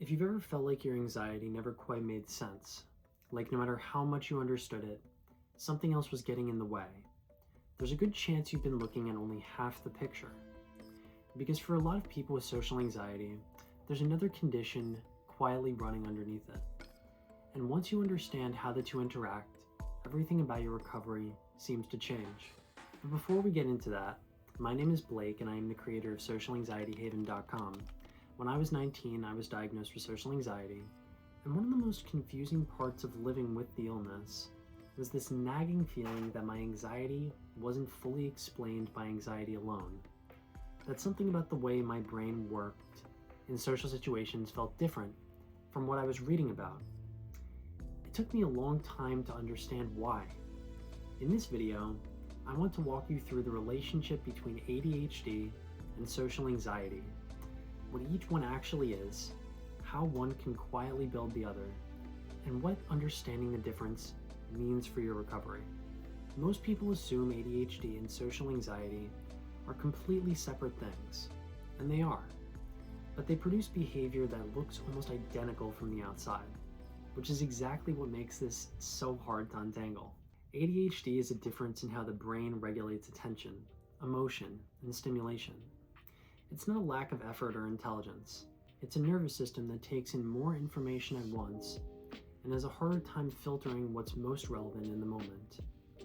If you've ever felt like your anxiety never quite made sense, like no matter how much you understood it, something else was getting in the way, there's a good chance you've been looking at only half the picture. Because for a lot of people with social anxiety, there's another condition quietly running underneath it. And once you understand how the two interact, everything about your recovery seems to change. But before we get into that, my name is Blake and I am the creator of SocialAnxietyHaven.com. When I was 19, I was diagnosed with social anxiety, and one of the most confusing parts of living with the illness was this nagging feeling that my anxiety wasn't fully explained by anxiety alone. That something about the way my brain worked in social situations felt different from what I was reading about. It took me a long time to understand why. In this video, I want to walk you through the relationship between ADHD and social anxiety, what each one actually is, how one can quietly build the other, and what understanding the difference means for your recovery. Most people assume ADHD and social anxiety are completely separate things, and they are, but they produce behavior that looks almost identical from the outside, which is exactly what makes this so hard to untangle. ADHD is a difference in how the brain regulates attention, emotion, and stimulation. It's not a lack of effort or intelligence. It's a nervous system that takes in more information at once and has a harder time filtering what's most relevant in the moment.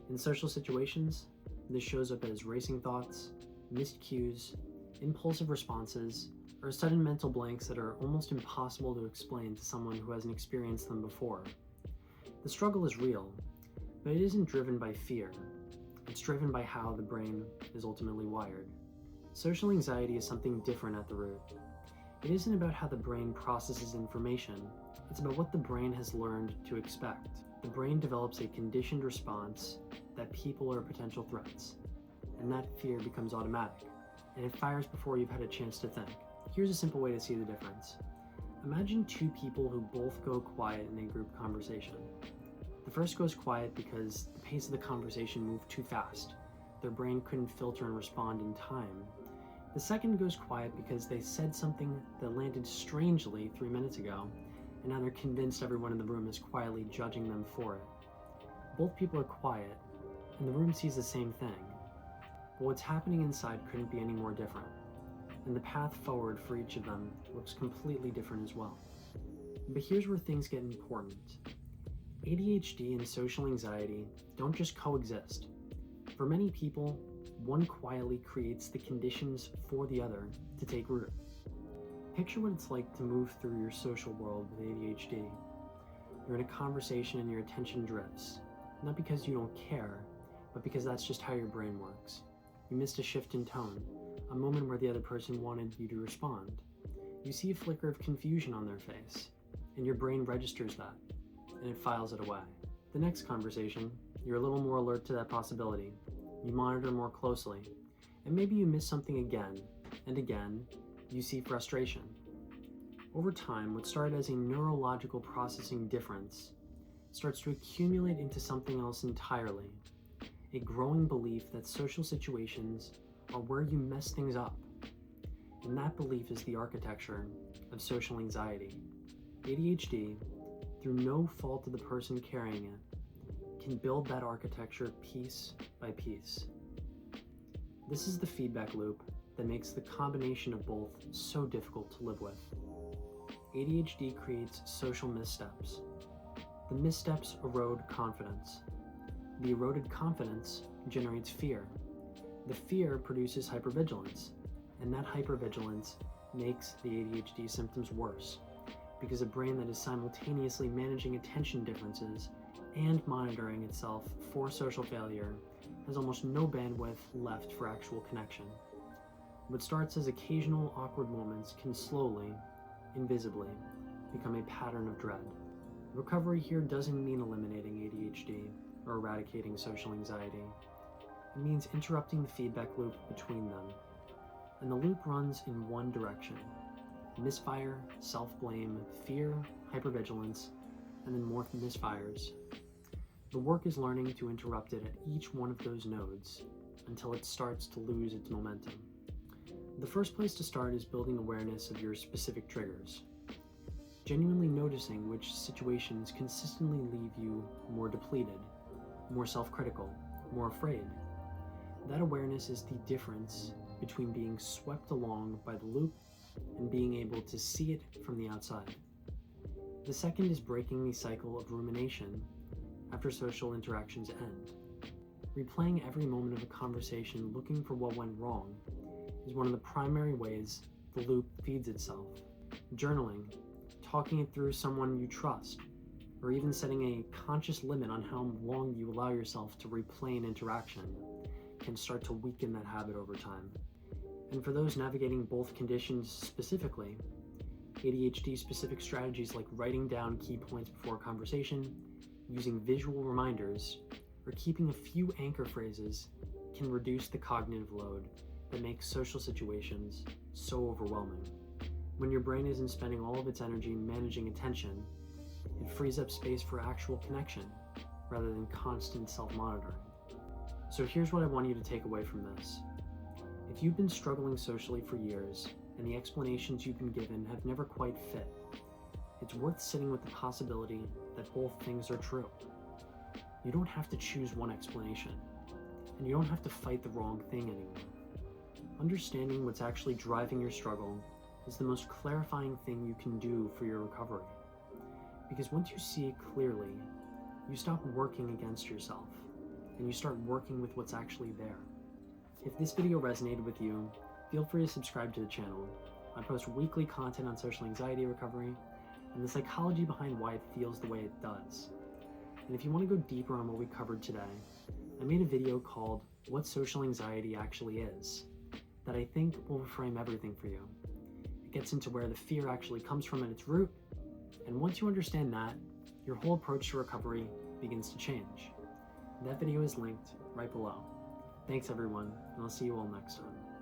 In social situations, this shows up as racing thoughts, missed cues, impulsive responses, or sudden mental blanks that are almost impossible to explain to someone who hasn't experienced them before. The struggle is real, but it isn't driven by fear. It's driven by how the brain is ultimately wired. Social anxiety is something different at the root. It isn't about how the brain processes information, it's about what the brain has learned to expect. The brain develops a conditioned response that people are potential threats, and that fear becomes automatic, and it fires before you've had a chance to think. Here's a simple way to see the difference. Imagine two people who both go quiet in a group conversation. The first goes quiet because the pace of the conversation moved too fast. Their brain couldn't filter and respond in time. The second goes quiet because they said something that landed strangely 3 minutes ago, and now they're convinced everyone in the room is quietly judging them for it. Both people are quiet, and the room sees the same thing. But what's happening inside couldn't be any more different, and the path forward for each of them looks completely different as well. But here's where things get important. ADHD and social anxiety don't just coexist. For many people, one quietly creates the conditions for the other to take root. Picture what it's like to move through your social world with ADHD. You're in a conversation and your attention drifts, not because you don't care, but because that's just how your brain works. You missed a shift in tone, a moment where the other person wanted you to respond. You see a flicker of confusion on their face, and your brain registers that, and it files it away. The next conversation, you're a little more alert to that possibility. You monitor more closely, and maybe you miss something again, and again, you see frustration. Over time, what started as a neurological processing difference starts to accumulate into something else entirely, a growing belief that social situations are where you mess things up. And that belief is the architecture of social anxiety. ADHD, through no fault of the person carrying it, can build that architecture piece by piece. This is the feedback loop that makes the combination of both so difficult to live with. ADHD creates social missteps. The missteps erode confidence. The eroded confidence generates fear. The fear produces hypervigilance, and that hypervigilance makes the ADHD symptoms worse, because a brain that is simultaneously managing attention differences and monitoring itself for social failure has almost no bandwidth left for actual connection. What starts as occasional awkward moments can slowly, invisibly, become a pattern of dread. Recovery here doesn't mean eliminating ADHD or eradicating social anxiety. It means interrupting the feedback loop between them. And the loop runs in one direction: misfire, self-blame, fear, hypervigilance, and then more misfires. The work is learning to interrupt it at each one of those nodes until it starts to lose its momentum. The first place to start is building awareness of your specific triggers. Genuinely noticing which situations consistently leave you more depleted, more self-critical, more afraid. That awareness is the difference between being swept along by the loop and being able to see it from the outside. The second is breaking the cycle of rumination after social interactions end. Replaying every moment of a conversation looking for what went wrong is one of the primary ways the loop feeds itself. Journaling, talking it through someone you trust, or even setting a conscious limit on how long you allow yourself to replay an interaction can start to weaken that habit over time. And for those navigating both conditions specifically, ADHD specific strategies like writing down key points before a conversation, using visual reminders, or keeping a few anchor phrases can reduce the cognitive load that makes social situations so overwhelming. When your brain isn't spending all of its energy managing attention, it frees up space for actual connection rather than constant self-monitoring. So here's what I want you to take away from this. If you've been struggling socially for years and the explanations you've been given have never quite fit, it's worth sitting with the possibility that both things are true. You don't have to choose one explanation, and you don't have to fight the wrong thing anymore. Understanding what's actually driving your struggle is the most clarifying thing you can do for your recovery. Because once you see it clearly, you stop working against yourself, and you start working with what's actually there. If this video resonated with you, feel free to subscribe to the channel. I post weekly content on social anxiety recovery and the psychology behind why it feels the way it does. And if you want to go deeper on what we covered today, I made a video called What Social Anxiety Actually Is that I think will reframe everything for you. It gets into where the fear actually comes from at its root, and once you understand that, your whole approach to recovery begins to change. That video is linked right below. Thanks everyone, and I'll see you all next time.